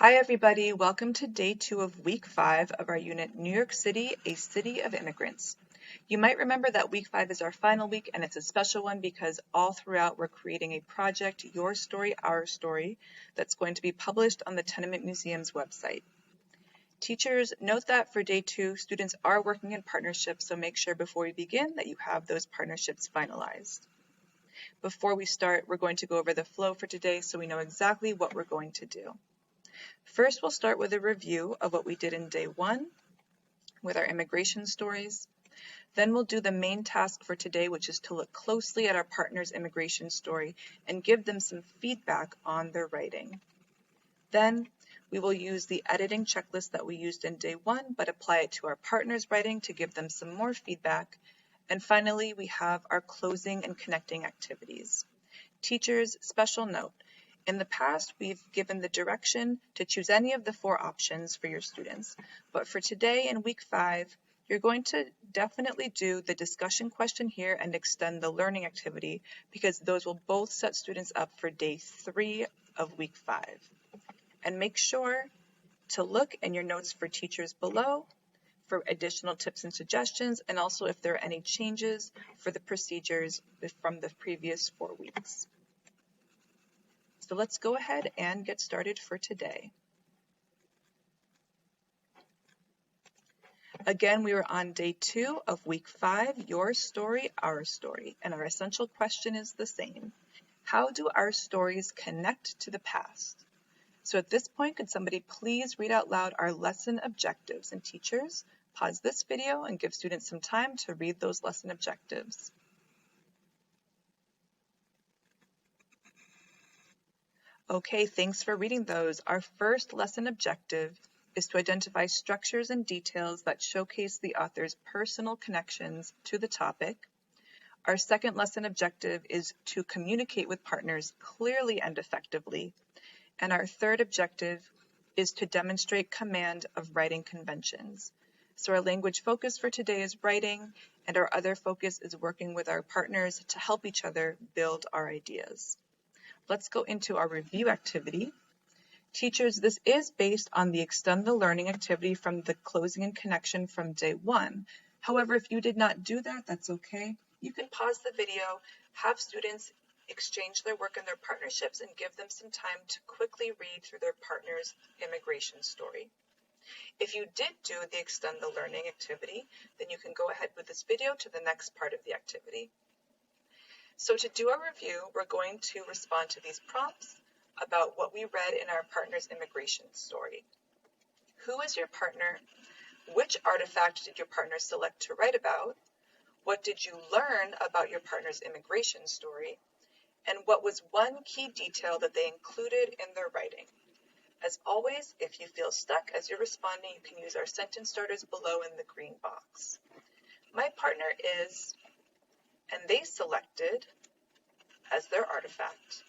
Hi everybody, welcome to day 2 of week 5 of our unit New York City, a City of Immigrants. You might remember that week 5 is our final week and it's a special one because all throughout we're creating a project, Your Story, Our Story, that's going to be published on the Tenement Museum's website. Teachers, note that for day 2, students are working in partnerships, so make sure before we begin that you have those partnerships finalized. Before we start, we're going to go over the flow for today so we know exactly what we're going to do. First, we'll start with a review of what we did in day 1 with our immigration stories. Then we'll do the main task for today, which is to look closely at our partner's immigration story and give them some feedback on their writing. Then we will use the editing checklist that we used in day 1, but apply it to our partner's writing to give them some more feedback. And finally, we have our closing and connecting activities. Teachers, special note. In the past, we've given the direction to choose any of the 4 options for your students, but for today in week 5, you're going to definitely do the discussion question here and extend the learning activity because those will both set students up for day 3 of week 5. And make sure to look in your notes for teachers below for additional tips and suggestions, and also if there are any changes for the procedures from the previous 4 weeks. So let's go ahead and get started for today. Again, we were on day 2 of week 5, Your Story, Our Story, and our essential question is the same. How do our stories connect to the past? So at this point, could somebody please read out loud our lesson objectives? And teachers, pause this video and give students some time to read those lesson objectives. Okay, thanks for reading those. Our first lesson objective is to identify structures and details that showcase the author's personal connections to the topic. Our second lesson objective is to communicate with partners clearly and effectively. And our third objective is to demonstrate command of writing conventions. So our language focus for today is writing, and our other focus is working with our partners to help each other build our ideas. Let's go into our review activity. Teachers, this is based on the extend the learning activity from the closing and connection from day 1. However, if you did not do that, that's okay. You can pause the video, have students exchange their work and their partnerships, and give them some time to quickly read through their partner's immigration story. If you did do the extend the learning activity, then you can go ahead with this video to the next part of the activity. So to do our review, we're going to respond to these prompts about what we read in our partner's immigration story. Who is your partner? Which artifact did your partner select to write about? What did you learn about your partner's immigration story? And what was one key detail that they included in their writing? As always, if you feel stuck as you're responding, you can use our sentence starters below in the green box. My partner is, and they selected as their artifact.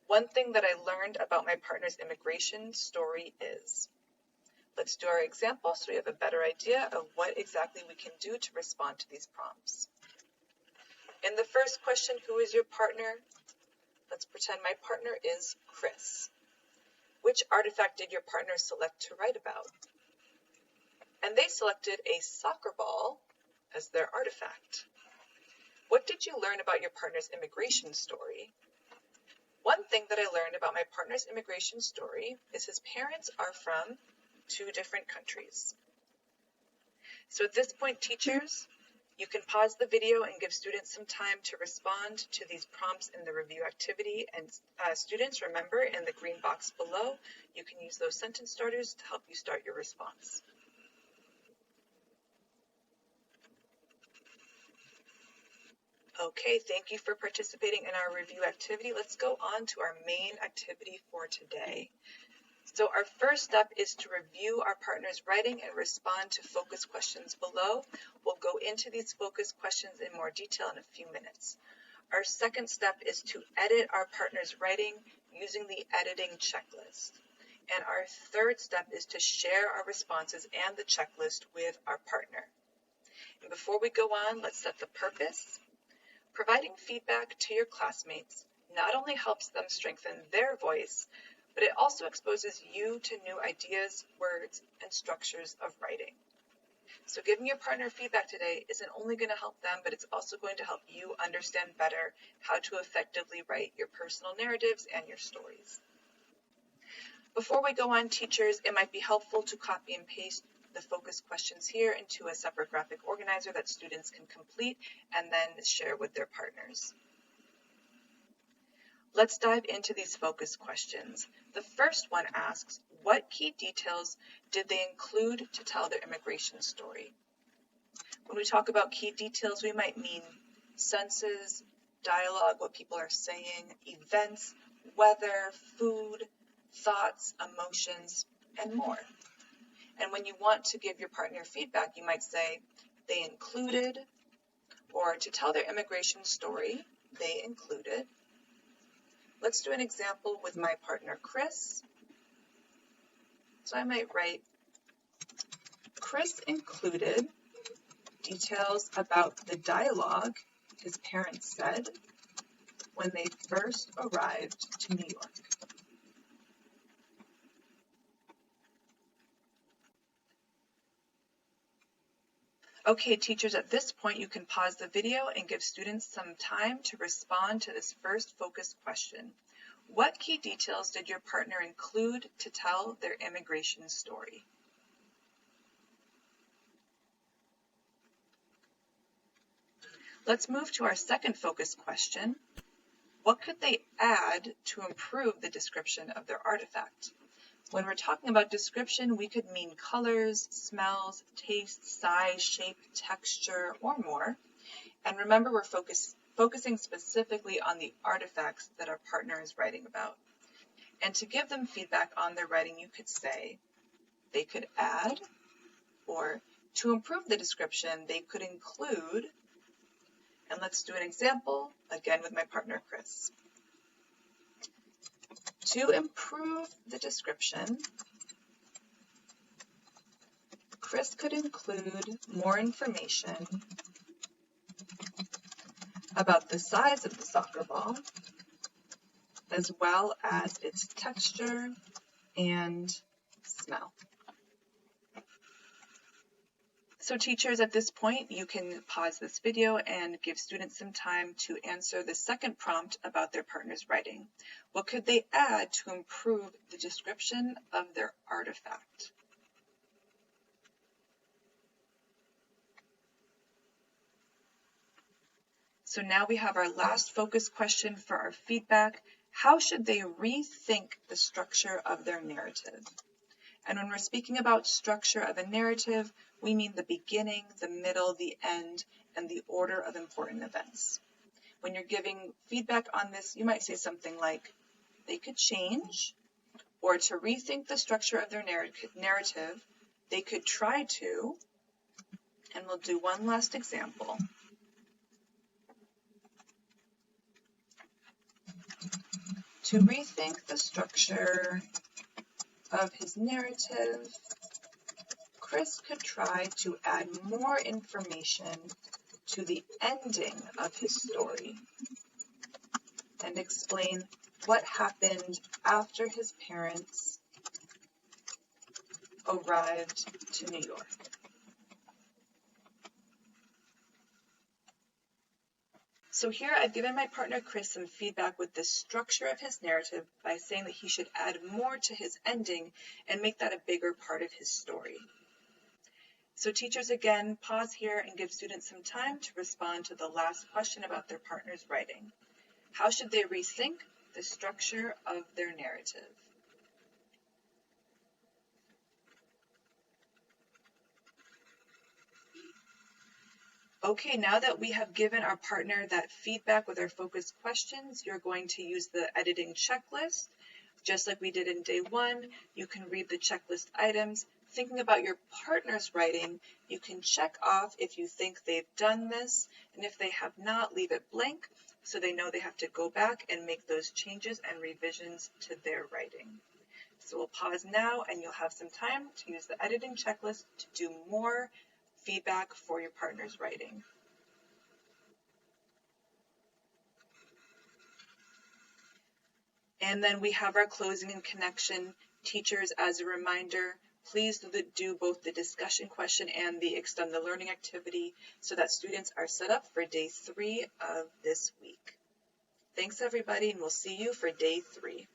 One thing that I learned about my partner's immigration story is. Let's do our example so we have a better idea of what exactly we can do to respond to these prompts. In the first question, who is your partner? Let's pretend my partner is Chris. Which artifact did your partner select to write about? And they selected a soccer ball as their artifact. What did you learn about your partner's immigration story? One thing that I learned about my partner's immigration story is his parents are from 2 different countries. So at this point, teachers, you can pause the video and give students some time to respond to these prompts in the review activity. And students, remember, in the green box below, you can use those sentence starters to help you start your response. Okay, thank you for participating in our review activity. Let's go on to our main activity for today. So our first step is to review our partner's writing and respond to focus questions below. We'll go into these focus questions in more detail in a few minutes. Our second step is to edit our partner's writing using the editing checklist. And our third step is to share our responses and the checklist with our partner. And before we go on, let's set the purpose. Providing feedback to your classmates not only helps them strengthen their voice, but it also exposes you to new ideas, words, and structures of writing. So giving your partner feedback today isn't only going to help them, but it's also going to help you understand better how to effectively write your personal narratives and your stories. Before we go on, teachers, it might be helpful to copy and paste the focus questions here into a separate graphic organizer that students can complete and then share with their partners. Let's dive into these focus questions. The first one asks, what key details did they include to tell their immigration story? When we talk about key details, we might mean senses, dialogue, what people are saying, events, weather, food, thoughts, emotions, and more. And when you want to give your partner feedback, you might say, they included, or to tell their immigration story, they included. Let's do an example with my partner, Chris. So I might write, Chris included details about the dialogue his parents said when they first arrived to New York. Okay, teachers, at this point, you can pause the video and give students some time to respond to this first focus question. What key details did your partner include to tell their immigration story? Let's move to our second focus question. What could they add to improve the description of their artifact? When we're talking about description, we could mean colors, smells, taste, size, shape, texture, or more. And remember, we're focusing specifically on the artifacts that our partner is writing about. And to give them feedback on their writing, you could say they could add, or to improve the description, they could include. And let's do an example, again with my partner, Chris. To improve the description, Chris could include more information about the size of the soccer ball, as well as its texture and smell. So teachers, at this point, you can pause this video and give students some time to answer the second prompt about their partner's writing. What could they add to improve the description of their artifact? So now we have our last focus question for our feedback. How should they rethink the structure of their narrative? And when we're speaking about structure of a narrative, we mean the beginning, the middle, the end, and the order of important events. When you're giving feedback on this, you might say something like, they could change, or to rethink the structure of their narrative, they could try to, and we'll do one last example. To rethink the structure of his narrative, Chris could try to add more information to the ending of his story and explain what happened after his parents arrived to New York. So here I've given my partner Chris some feedback with the structure of his narrative by saying that he should add more to his ending and make that a bigger part of his story. So teachers, again, pause here and give students some time to respond to the last question about their partner's writing. How should they rethink the structure of their narrative? Okay, now that we have given our partner that feedback with our focus questions, you're going to use the editing checklist. Just like we did in day one, you can read the checklist items. Thinking about your partner's writing, you can check off if you think they've done this, and if they have not, leave it blank so they know they have to go back and make those changes and revisions to their writing. So we'll pause now, and you'll have some time to use the editing checklist to do more feedback for your partner's writing. And then we have our closing and connection. Teachers, as a reminder, please do both the discussion question and the extend the learning activity so that students are set up for day 3 of this week. Thanks everybody, and we'll see you for day 3.